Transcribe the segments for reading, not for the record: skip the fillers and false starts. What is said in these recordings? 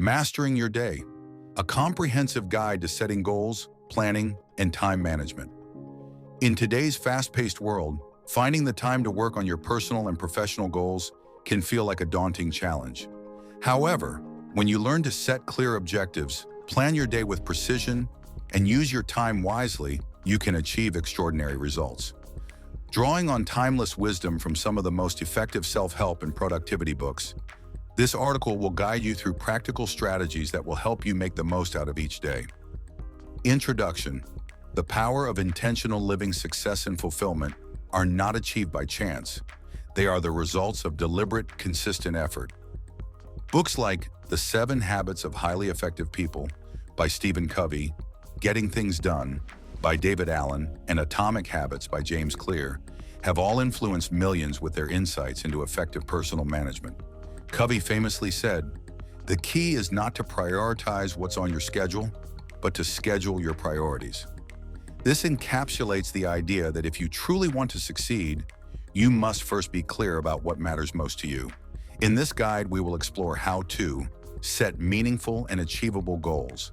Mastering Your Day, a comprehensive guide to setting goals, planning, and time management. In today's fast-paced world, finding the time to work on your personal and professional goals can feel like a daunting challenge. However, when you learn to set clear objectives, plan your day with precision, and use your time wisely, you can achieve extraordinary results. Drawing on timeless wisdom from some of the most effective self-help and productivity books, this article will guide you through practical strategies that will help you make the most out of each day. Introduction: the power of intentional living. Success and fulfillment are not achieved by chance. They are the results of deliberate, consistent effort. Books like The 7 Habits of Highly Effective People by Stephen Covey, Getting Things Done by David Allen, and Atomic Habits by James Clear have all influenced millions with their insights into effective personal management. Covey famously said, "The key is not to prioritize what's on your schedule, but to schedule your priorities." This encapsulates the idea that if you truly want to succeed, you must first be clear about what matters most to you. In this guide, we will explore how to set meaningful and achievable goals,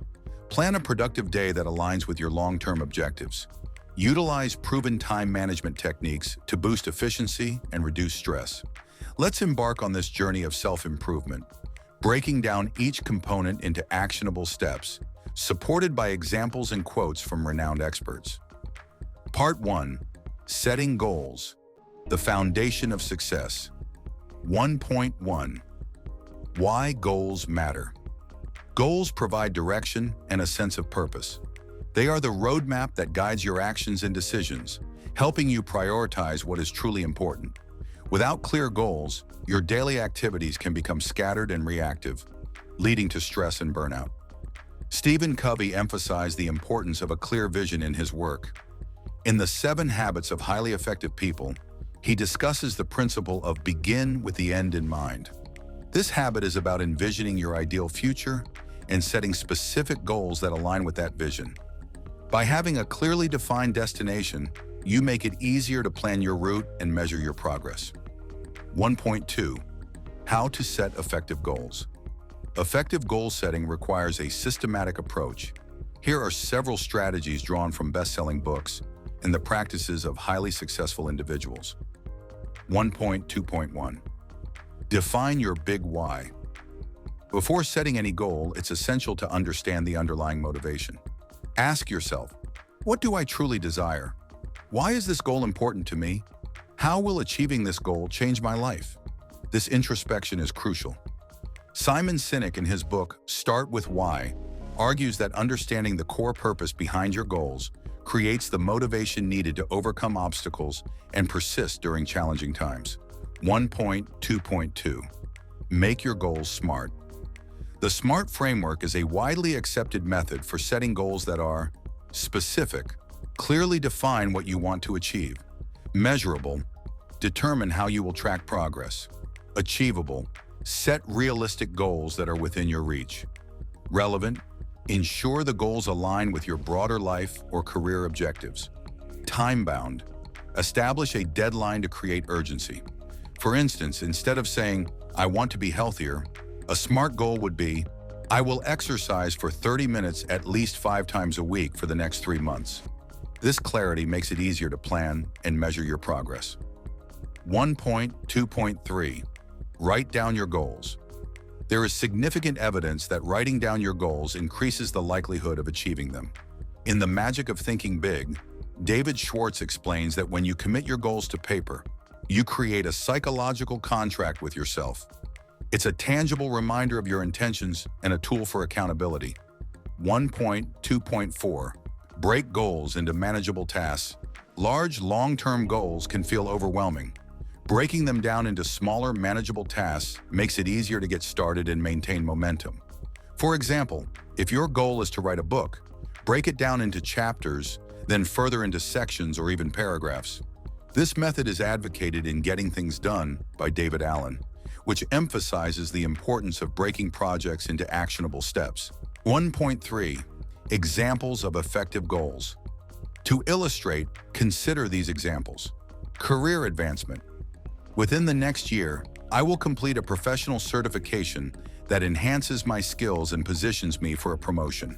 plan a productive day that aligns with your long-term objectives, utilize proven time management techniques to boost efficiency and reduce stress. Let's embark on this journey of self-improvement, breaking down each component into actionable steps, supported by examples and quotes from renowned experts. Part 1. Setting Goals, the Foundation of Success. 1.1. Why Goals Matter. Goals provide direction and a sense of purpose. They are the roadmap that guides your actions and decisions, helping you prioritize what is truly important. Without clear goals, your daily activities can become scattered and reactive, leading to stress and burnout. Stephen Covey emphasized the importance of a clear vision in his work. In The 7 Habits of Highly Effective People, he discusses the principle of begin with the end in mind. This habit is about envisioning your ideal future and setting specific goals that align with that vision. By having a clearly defined destination, you make it easier to plan your route and measure your progress. 1.2. How to set effective goals. Effective goal setting requires a systematic approach. Here are several strategies drawn from best-selling books and the practices of highly successful individuals. 1.2.1. Define your big why. Before setting any goal, it's essential to understand the underlying motivation. Ask yourself, what do I truly desire? Why is this goal important to me? How will achieving this goal change my life? This introspection is crucial. Simon Sinek, in his book, Start With Why, argues that understanding the core purpose behind your goals creates the motivation needed to overcome obstacles and persist during challenging times. 1.2.2. Make your goals SMART. The SMART framework is a widely accepted method for setting goals that are specific, clearly define what you want to achieve; measurable, determine how you will track progress; achievable, set realistic goals that are within your reach; relevant, ensure the goals align with your broader life or career objectives; time-bound, establish a deadline to create urgency. For instance, instead of saying, "I want to be healthier," a SMART goal would be, "I will exercise for 30 minutes at least 5 times a week for the next 3 months." This clarity makes it easier to plan and measure your progress. 1.2.3. Write down your goals. There is significant evidence that writing down your goals increases the likelihood of achieving them. In The Magic of Thinking Big, David Schwartz explains that when you commit your goals to paper, you create a psychological contract with yourself. It's a tangible reminder of your intentions and a tool for accountability. 1.2.4. Break goals into manageable tasks. Large, long-term goals can feel overwhelming. Breaking them down into smaller, manageable tasks makes it easier to get started and maintain momentum. For example, if your goal is to write a book, break it down into chapters, then further into sections or even paragraphs. This method is advocated in Getting Things Done by David Allen, which emphasizes the importance of breaking projects into actionable steps. 1.3. Examples of effective goals. To illustrate, consider these examples. Career advancement. Within the next year, I will complete a professional certification that enhances my skills and positions me for a promotion.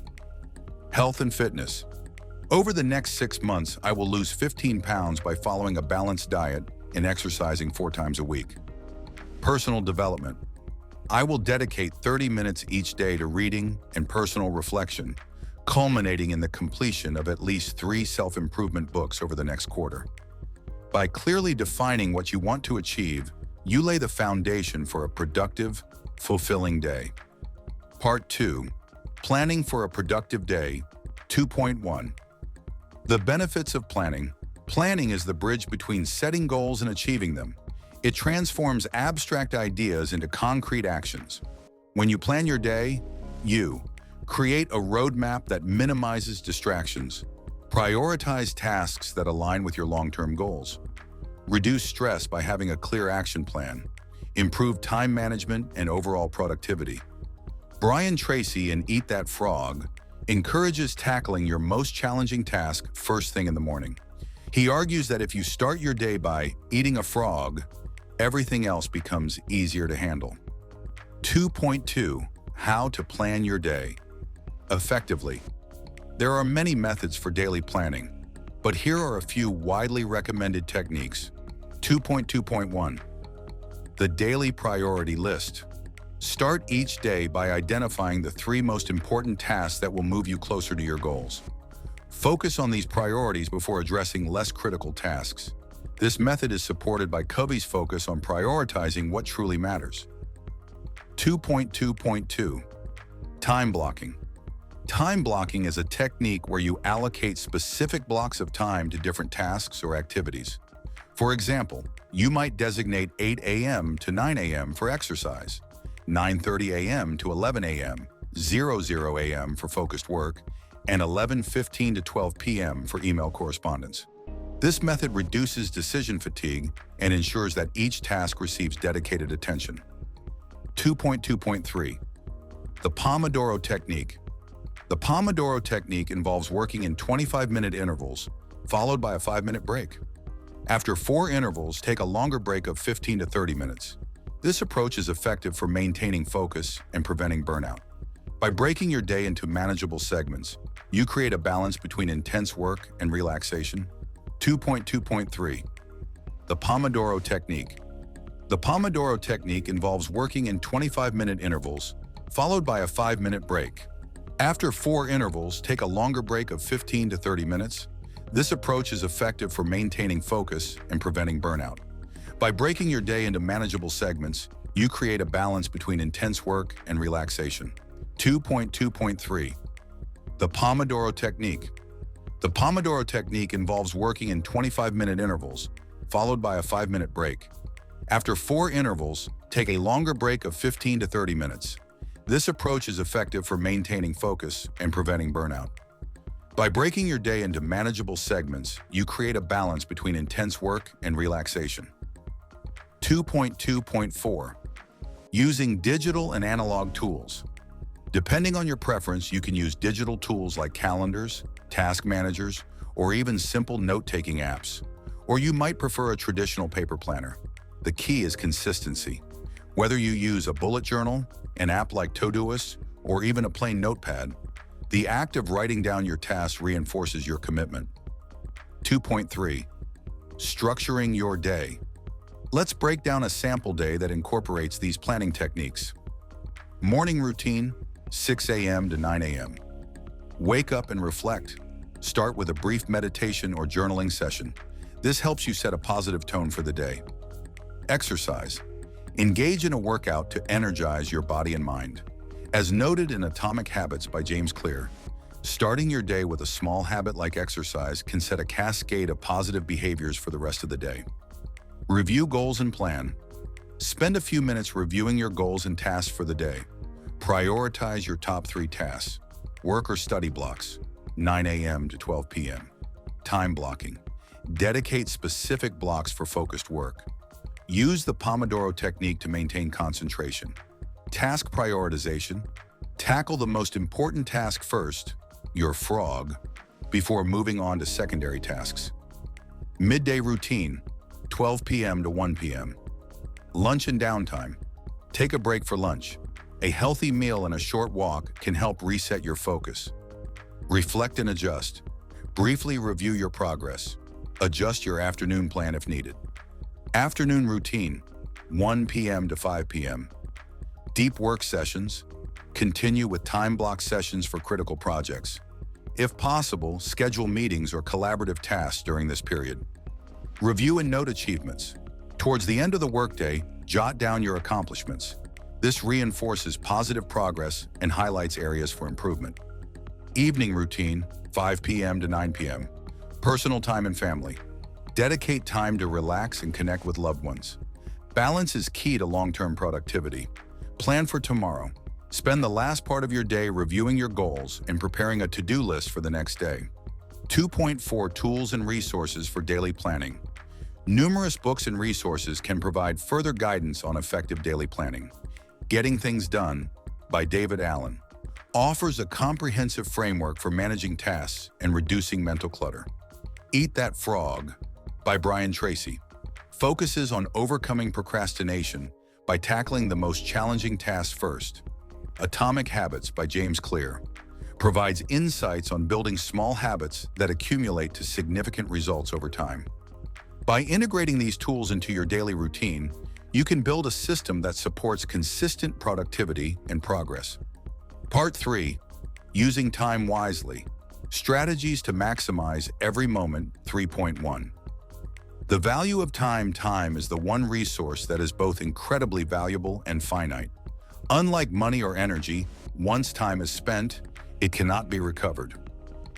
Health and fitness. Over the next 6 months, I will lose 15 pounds by following a balanced diet and exercising 4 times a week. Personal development. I will dedicate 30 minutes each day to reading and personal reflection, culminating in the completion of at least 3 self-improvement books over the next quarter. By clearly defining what you want to achieve, you lay the foundation for a productive, fulfilling day. Part 2. Planning for a productive day, 2.1. The benefits of planning. Planning is the bridge between setting goals and achieving them. It transforms abstract ideas into concrete actions. When you plan your day, you create a roadmap that minimizes distractions, prioritize tasks that align with your long-term goals, reduce stress by having a clear action plan, improve time management and overall productivity. Brian Tracy in Eat That Frog encourages tackling your most challenging task first thing in the morning. He argues that if you start your day by eating a frog, everything else becomes easier to handle. 2.2. How to plan your day effectively. There are many methods for daily planning, but here are a few widely recommended techniques. 2.2.1. The daily priority list. Start each day by identifying the 3 most important tasks that will move you closer to your goals. Focus on these priorities before addressing less critical tasks. This method is supported by Covey's focus on prioritizing what truly matters. 2.2.2. Time blocking. Time blocking is a technique where you allocate specific blocks of time to different tasks or activities. For example, you might designate 8 a.m. to 9 a.m. for exercise, 9:30 a.m. to 11 a.m., 00 a.m. for focused work, and 11:15 to 12 p.m. for email correspondence. This method reduces decision fatigue and ensures that each task receives dedicated attention. 2.2.3. The Pomodoro Technique. The Pomodoro Technique involves working in 25-minute intervals, followed by a 5-minute break. After 4 intervals, take a longer break of 15 to 30 minutes. This approach is effective for maintaining focus and preventing burnout. By breaking your day into manageable segments, you create a balance between intense work and relaxation. 2.2.3. The Pomodoro Technique. The Pomodoro Technique involves working in 25-minute intervals, followed by a 5-minute break. After 4 intervals, take a longer break of 15 to 30 minutes. This approach is effective for maintaining focus and preventing burnout. By breaking your day into manageable segments, you create a balance between intense work and relaxation. 2.2.3. The Pomodoro Technique. The Pomodoro Technique involves working in 25-minute intervals, followed by a 5-minute break. After 4 intervals, take a longer break of 15 to 30 minutes. This approach is effective for maintaining focus and preventing burnout. By breaking your day into manageable segments, you create a balance between intense work and relaxation. 2.2.4. Using digital and analog tools. Depending on your preference, you can use digital tools like calendars, task managers, or even simple note-taking apps. Or you might prefer a traditional paper planner. The key is consistency. Whether you use a bullet journal, an app like Todoist, or even a plain notepad, the act of writing down your tasks reinforces your commitment. 2.3. Structuring your day. Let's break down a sample day that incorporates these planning techniques. Morning routine, 6 a.m. to 9 a.m. Wake up and reflect. Start with a brief meditation or journaling session. This helps you set a positive tone for the day. Exercise. Engage in a workout to energize your body and mind. As noted in Atomic Habits by James Clear, starting your day with a small habit like exercise can set a cascade of positive behaviors for the rest of the day. Review goals and plan. Spend a few minutes reviewing your goals and tasks for the day. Prioritize your top 3 tasks. Work or study blocks, 9 a.m. to 12 p.m. Time blocking. Dedicate specific blocks for focused work. Use the Pomodoro technique to maintain concentration. Task prioritization. Tackle the most important task first, your frog, before moving on to secondary tasks. Midday routine, 12 p.m. to 1 p.m. Lunch and downtime. Take a break for lunch. A healthy meal and a short walk can help reset your focus. Reflect and adjust. Briefly review your progress. Adjust your afternoon plan if needed. Afternoon routine, 1 p.m. to 5 p.m. Deep work sessions. Continue with time-block sessions for critical projects. If possible, schedule meetings or collaborative tasks during this period. Review and note achievements. Towards the end of the workday, jot down your accomplishments. This reinforces positive progress and highlights areas for improvement. Evening routine, 5 p.m. to 9 p.m. Personal time and family. Dedicate time to relax and connect with loved ones. Balance is key to long-term productivity. Plan for tomorrow. Spend the last part of your day reviewing your goals and preparing a to-do list for the next day. 2.4 Tools and resources for daily planning. Numerous books and resources can provide further guidance on effective daily planning. Getting Things Done by David Allen offers a comprehensive framework for managing tasks and reducing mental clutter. Eat That Frog by Brian Tracy focuses on overcoming procrastination by tackling the most challenging tasks first. Atomic Habits by James Clear provides insights on building small habits that accumulate to significant results over time. By integrating these tools into your daily routine, you can build a system that supports consistent productivity and progress. Part 3. Using Time Wisely. Strategies to Maximize Every Moment 3.1. The value of time. Time is the one resource that is both incredibly valuable and finite. Unlike money or energy, once time is spent, it cannot be recovered.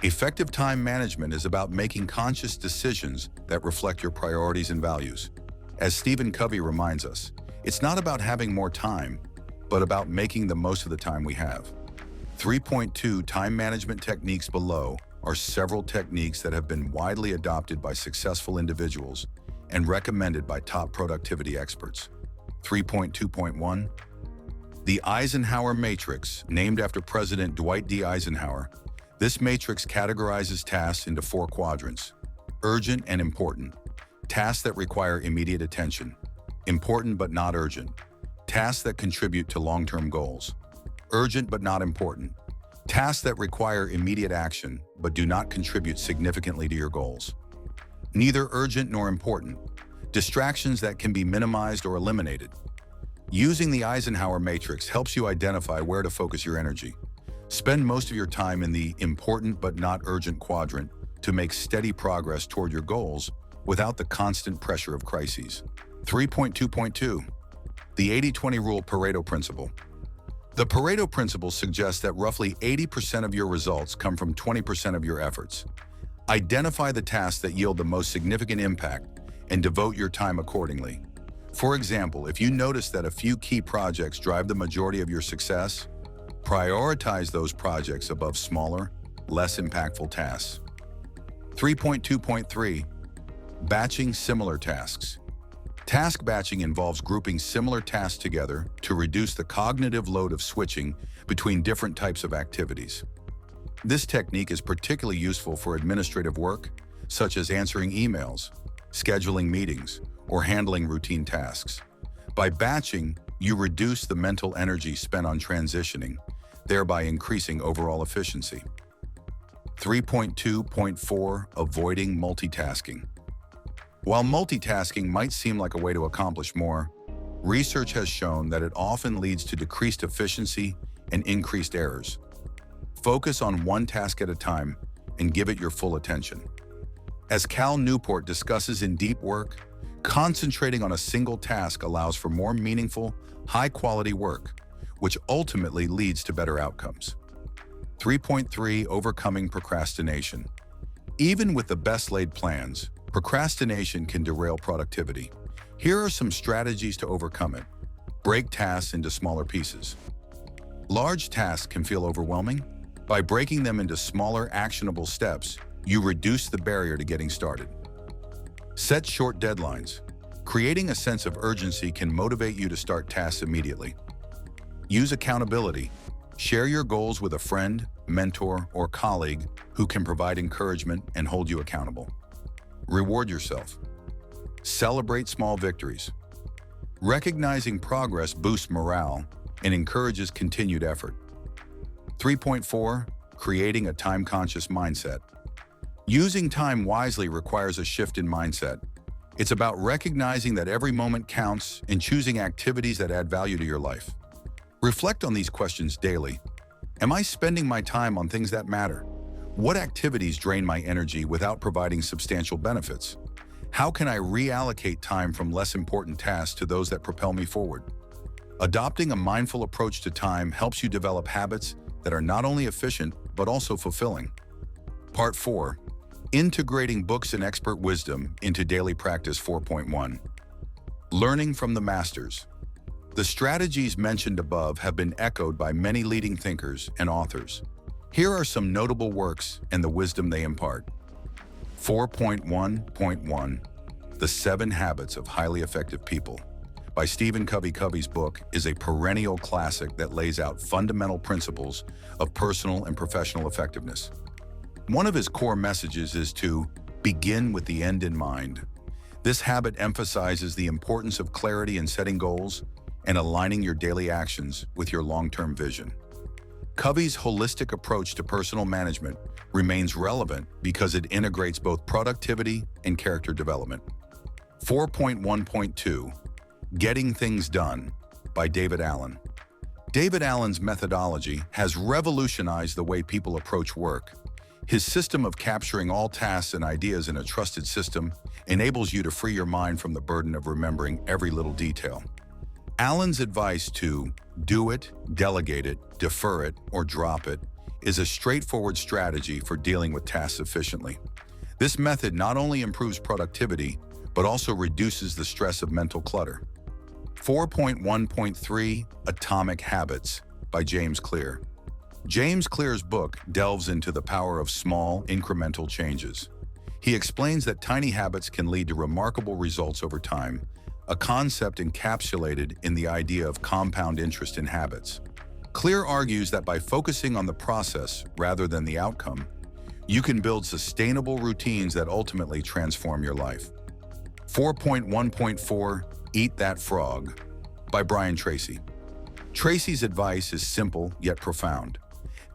Effective time management is about making conscious decisions that reflect your priorities and values. As Stephen Covey reminds us, it's not about having more time, but about making the most of the time we have. 3.2 Time management techniques. Below are several techniques that have been widely adopted by successful individuals and recommended by top productivity experts. 3.2.1 The Eisenhower Matrix, named after President Dwight D. Eisenhower. This matrix categorizes tasks into 4 quadrants: urgent and important, tasks that require immediate attention; important but not urgent, tasks that contribute to long-term goals; urgent but not important, tasks that require immediate action but do not contribute significantly to your goals; neither urgent nor important, distractions that can be minimized or eliminated. Using the Eisenhower Matrix helps you identify where to focus your energy. Spend most of your time in the important but not urgent quadrant to make steady progress toward your goals without the constant pressure of crises. 3.2.2 The 80-20 Rule. Pareto Principle. The Pareto Principle suggests that roughly 80% of your results come from 20% of your efforts. Identify the tasks that yield the most significant impact and devote your time accordingly. For example, if you notice that a few key projects drive the majority of your success, prioritize those projects above smaller, less impactful tasks. 3.2.3 Batching similar tasks. Task batching involves grouping similar tasks together to reduce the cognitive load of switching between different types of activities. This technique is particularly useful for administrative work, such as answering emails, scheduling meetings, or handling routine tasks. By batching, you reduce the mental energy spent on transitioning, thereby increasing overall efficiency. 3.2.4 Avoiding multitasking. While multitasking might seem like a way to accomplish more, research has shown that it often leads to decreased efficiency and increased errors. Focus on one task at a time and give it your full attention. As Cal Newport discusses in Deep Work, concentrating on a single task allows for more meaningful, high-quality work, which ultimately leads to better outcomes. 3.3 Overcoming procrastination. Even with the best laid plans, procrastination can derail productivity. Here are some strategies to overcome it. Break tasks into smaller pieces. Large tasks can feel overwhelming. By breaking them into smaller, actionable steps, you reduce the barrier to getting started. Set short deadlines. Creating a sense of urgency can motivate you to start tasks immediately. Use accountability. Share your goals with a friend, mentor, or colleague who can provide encouragement and hold you accountable. Reward yourself. Celebrate small victories. Recognizing progress boosts morale and encourages continued effort. 3.4. Creating a time-conscious mindset. Using time wisely requires a shift in mindset. It's about recognizing that every moment counts and choosing activities that add value to your life. Reflect on these questions daily. Am I spending my time on things that matter? What activities drain my energy without providing substantial benefits? How can I reallocate time from less important tasks to those that propel me forward? Adopting a mindful approach to time helps you develop habits that are not only efficient, but also fulfilling. Part 4. Integrating books and expert wisdom into daily practice. 4.1. Learning from the masters. The strategies mentioned above have been echoed by many leading thinkers and authors. Here are some notable works and the wisdom they impart. 4.1.1. The 7 Habits of Highly Effective People by Stephen Covey. Covey's book is a perennial classic that lays out fundamental principles of personal and professional effectiveness. One of his core messages is to begin with the end in mind. This habit emphasizes the importance of clarity in setting goals and aligning your daily actions with your long-term vision. Covey's holistic approach to personal management remains relevant because it integrates both productivity and character development. 4.1.2. Getting Things Done by David Allen. David Allen's methodology has revolutionized the way people approach work. His system of capturing all tasks and ideas in a trusted system enables you to free your mind from the burden of remembering every little detail. Allen's advice to do it, delegate it, defer it, or drop it is a straightforward strategy for dealing with tasks efficiently. This method not only improves productivity, but also reduces the stress of mental clutter. 4.1.3. Atomic Habits by James Clear. James Clear's book delves into the power of small, incremental changes. He explains that tiny habits can lead to remarkable results over time, a concept encapsulated in the idea of compound interest in habits. Clear argues that by focusing on the process rather than the outcome, you can build sustainable routines that ultimately transform your life. 4.1.4. Eat That Frog by Brian Tracy. Tracy's advice is simple yet profound.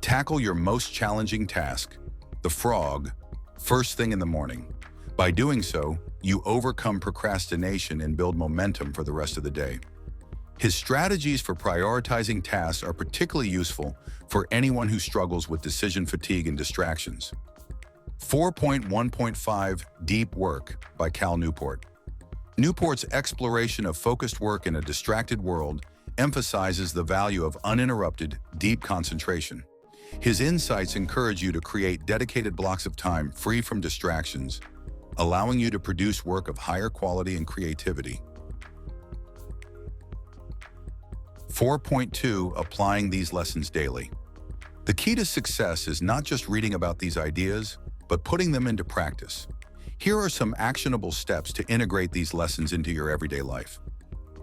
Tackle your most challenging task, the frog, first thing in the morning. By doing so, you overcome procrastination and build momentum for the rest of the day. His strategies for prioritizing tasks are particularly useful for anyone who struggles with decision fatigue and distractions. 4.1.5. Deep Work by Cal Newport. Newport's exploration of focused work in a distracted world emphasizes the value of uninterrupted, deep concentration. His insights encourage you to create dedicated blocks of time free from distractions, allowing you to produce work of higher quality and creativity. 4.2. Applying these lessons daily. The key to success is not just reading about these ideas, but putting them into practice. Here are some actionable steps to integrate these lessons into your everyday life.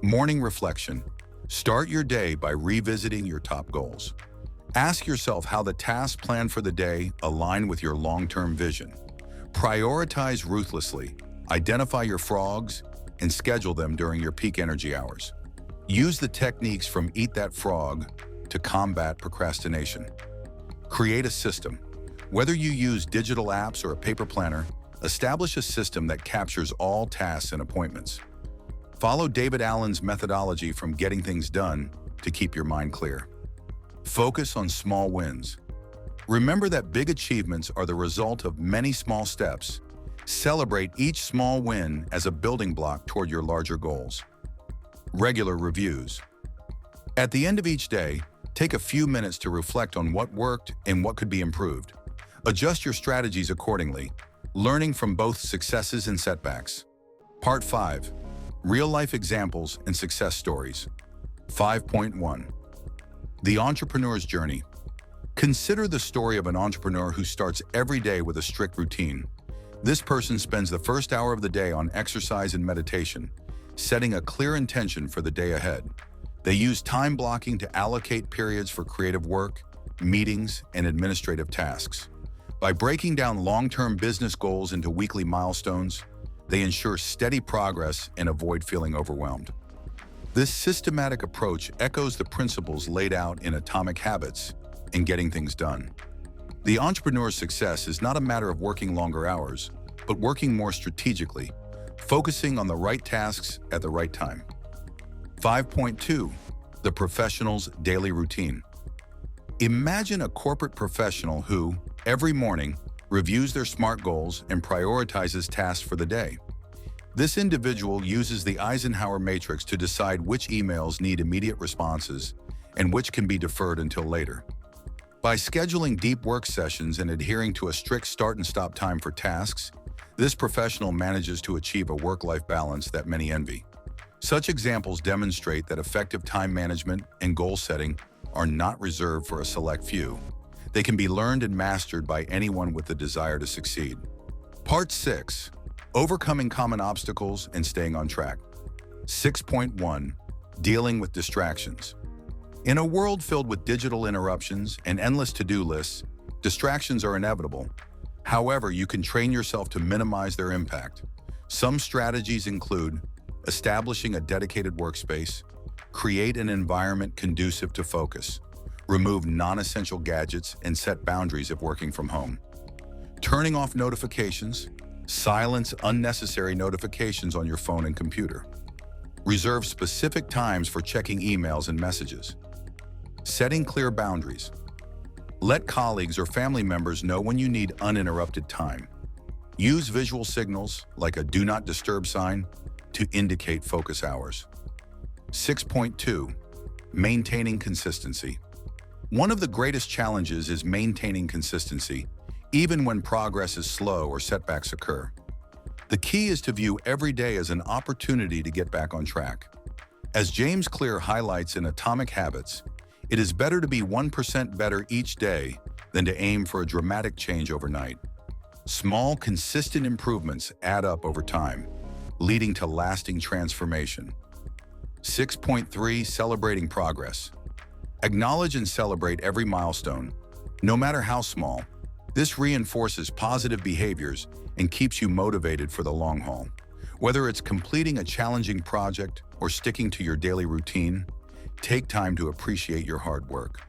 Morning reflection. Start your day by revisiting your top goals. Ask yourself how the tasks planned for the day align with your long-term vision. Prioritize ruthlessly, identify your frogs, and schedule them during your peak energy hours. Use the techniques from Eat That Frog to combat procrastination. Create a system. Whether you use digital apps or a paper planner, establish a system that captures all tasks and appointments. Follow David Allen's methodology from Getting Things Done to keep your mind clear. Focus on small wins. Remember that big achievements are the result of many small steps. Celebrate each small win as a building block toward your larger goals. Regular reviews. At the end of each day, take a few minutes to reflect on what worked and what could be improved. Adjust your strategies accordingly, learning from both successes and setbacks. Part 5. Real-life examples and success stories. 5.1. The Entrepreneur's Journey. Consider the story of an entrepreneur who starts every day with a strict routine. This person spends the first hour of the day on exercise and meditation, setting a clear intention for the day ahead. They use time blocking to allocate periods for creative work, meetings, and administrative tasks. By breaking down long-term business goals into weekly milestones, they ensure steady progress and avoid feeling overwhelmed. This systematic approach echoes the principles laid out in Atomic Habits and Getting Things Done. The entrepreneur's success is not a matter of working longer hours, but working more strategically, focusing on the right tasks at the right time. 5.2. The professional's daily routine. Imagine a corporate professional who, every morning, reviews their SMART goals and prioritizes tasks for the day. This individual uses the Eisenhower Matrix to decide which emails need immediate responses and which can be deferred until later. By scheduling deep work sessions and adhering to a strict start and stop time for tasks, this professional manages to achieve a work-life balance that many envy. Such examples demonstrate that effective time management and goal setting are not reserved for a select few. They can be learned and mastered by anyone with the desire to succeed. Part 6. Overcoming common obstacles and staying on track. 6.1. Dealing with distractions. In a world filled with digital interruptions and endless to-do lists, distractions are inevitable. However, you can train yourself to minimize their impact. Some strategies include establishing a dedicated workspace, create an environment conducive to focus, remove non-essential gadgets and set boundaries if working from home. Turning off notifications, silence unnecessary notifications on your phone and computer. Reserve specific times for checking emails and messages. Setting clear boundaries. Let colleagues or family members know when you need uninterrupted time. Use visual signals like a do not disturb sign to indicate focus hours. 6.2. Maintaining consistency. One of the greatest challenges is maintaining consistency, even when progress is slow or setbacks occur. The key is to view every day as an opportunity to get back on track. As James Clear highlights in Atomic Habits, it is better to be 1% better each day than to aim for a dramatic change overnight. Small, consistent improvements add up over time, leading to lasting transformation. 6.3. Celebrating progress. Acknowledge and celebrate every milestone, no matter how small. This reinforces positive behaviors and keeps you motivated for the long haul. Whether it's completing a challenging project or sticking to your daily routine, take time to appreciate your hard work.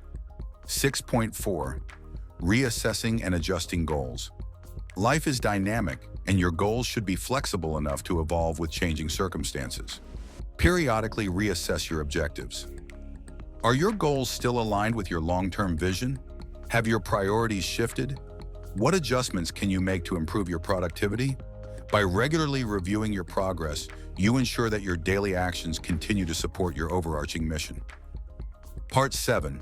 6.4. Reassessing and adjusting goals. Life is dynamic, and your goals should be flexible enough to evolve with changing circumstances. Periodically reassess your objectives. Are your goals still aligned with your long-term vision? Have your priorities shifted? What adjustments can you make to improve your productivity? By regularly reviewing your progress, you ensure that your daily actions continue to support your overarching mission. Part 7.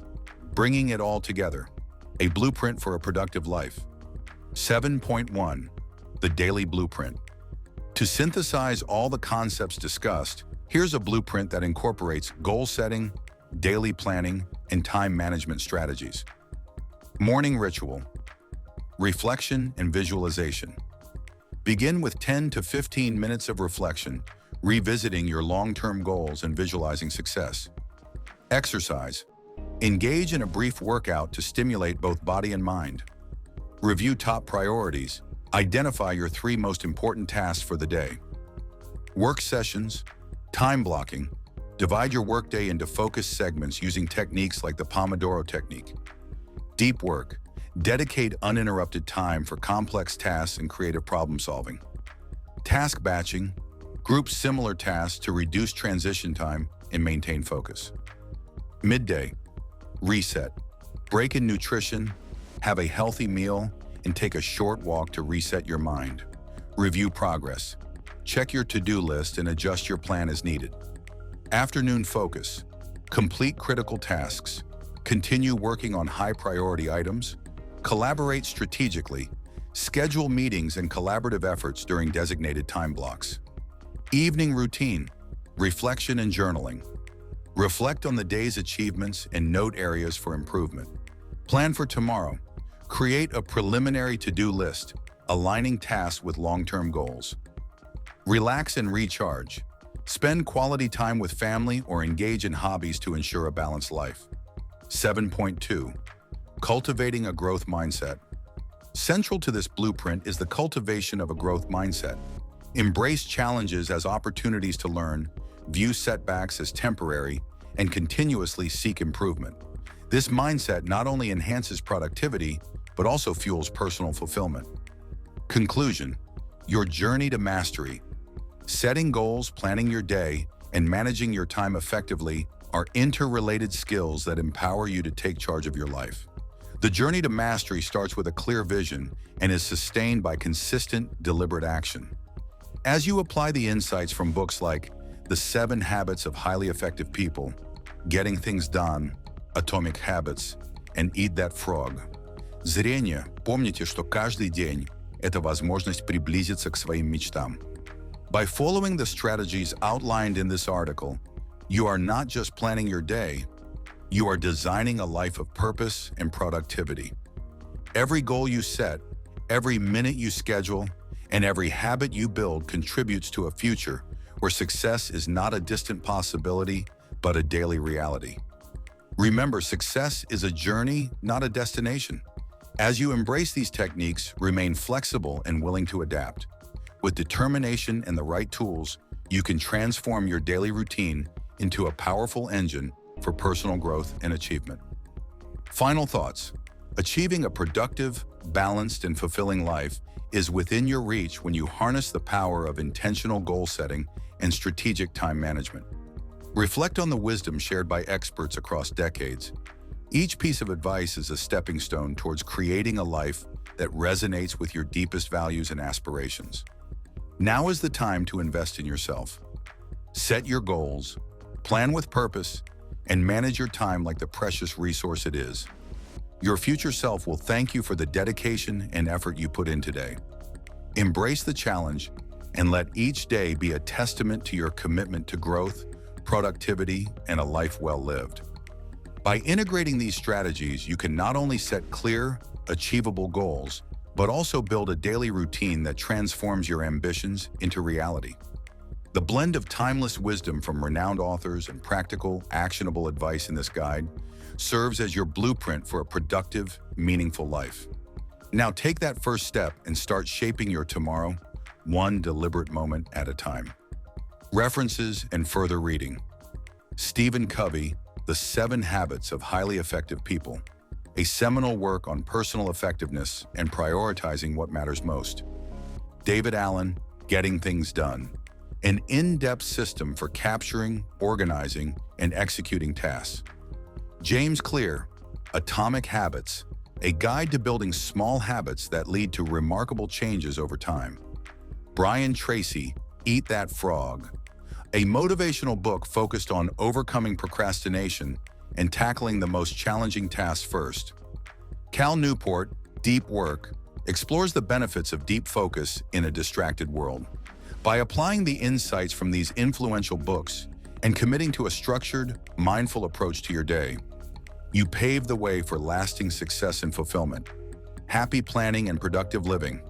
Bringing it all together. A blueprint for a productive life. 7.1. The Daily Blueprint. To synthesize all the concepts discussed, here's a blueprint that incorporates goal setting, daily planning, and time management strategies. Morning ritual. Reflection and visualization. Begin with 10 to 15 minutes of reflection, revisiting your long-term goals and visualizing success. Exercise. Engage in a brief workout to stimulate both body and mind. Review top priorities. Identify your 3 most important tasks for the day. Work sessions. Time blocking. Divide your workday into focused segments using techniques like the Pomodoro technique. Deep work. Dedicate uninterrupted time for complex tasks and creative problem solving. Task batching. Group similar tasks to reduce transition time and maintain focus. Midday. Reset. Break in nutrition, have a healthy meal, and take a short walk to reset your mind. Review progress. Check your to-do list and adjust your plan as needed. Afternoon focus. Complete critical tasks. Continue working on high-priority items. Collaborate strategically. Schedule meetings and collaborative efforts during designated time blocks. Evening routine. Reflection and journaling. Reflect on the day's achievements and note areas for improvement. Plan for tomorrow. Create a preliminary to-do list, aligning tasks with long-term goals. Relax and recharge. Spend quality time with family or engage in hobbies to ensure a balanced life. 7.2. Cultivating a growth mindset. Central to this blueprint is the cultivation of a growth mindset. Embrace challenges as opportunities to learn, view setbacks as temporary, and continuously seek improvement. This mindset not only enhances productivity, but also fuels personal fulfillment. Conclusion: your journey to mastery. Setting goals, planning your day, and managing your time effectively are interrelated skills that empower you to take charge of your life. The journey to mastery starts with a clear vision and is sustained by consistent, deliberate action. As you apply the insights from books like The 7 Habits of Highly Effective People, Getting Things Done, Atomic Habits, and Eat That Frog. Зрение. Помните, что каждый день – это возможность приблизиться к своим мечтам. By following the strategies outlined in this article, you are not just planning your day, you are designing a life of purpose and productivity. Every goal you set, every minute you schedule, and every habit you build contributes to a future where success is not a distant possibility, but a daily reality. Remember, success is a journey, not a destination. As you embrace these techniques, remain flexible and willing to adapt. With determination and the right tools, you can transform your daily routine into a powerful engine for personal growth and achievement. Final thoughts. Achieving a productive, balanced, and fulfilling life is within your reach when you harness the power of intentional goal setting and strategic time management. Reflect on the wisdom shared by experts across decades. Each piece of advice is a stepping stone towards creating a life that resonates with your deepest values and aspirations. Now is the time to invest in yourself. Set your goals, plan with purpose, and manage your time like the precious resource it is. Your future self will thank you for the dedication and effort you put in today. Embrace the challenge and let each day be a testament to your commitment to growth, productivity, and a life well lived. By integrating these strategies, you can not only set clear, achievable goals, but also build a daily routine that transforms your ambitions into reality. The blend of timeless wisdom from renowned authors and practical, actionable advice in this guide serves as your blueprint for a productive, meaningful life. Now take that first step and start shaping your tomorrow, one deliberate moment at a time. References and further reading. Stephen Covey, The 7 Habits of Highly Effective People, a seminal work on personal effectiveness and prioritizing what matters most. David Allen, Getting Things Done, an in-depth system for capturing, organizing, and executing tasks. James Clear, Atomic Habits, a guide to building small habits that lead to remarkable changes over time. Brian Tracy, Eat That Frog, a motivational book focused on overcoming procrastination and tackling the most challenging tasks first. Cal Newport, Deep Work, explores the benefits of deep focus in a distracted world. By applying the insights from these influential books and committing to a structured, mindful approach to your day, you pave the way for lasting success and fulfillment. Happy planning and productive living.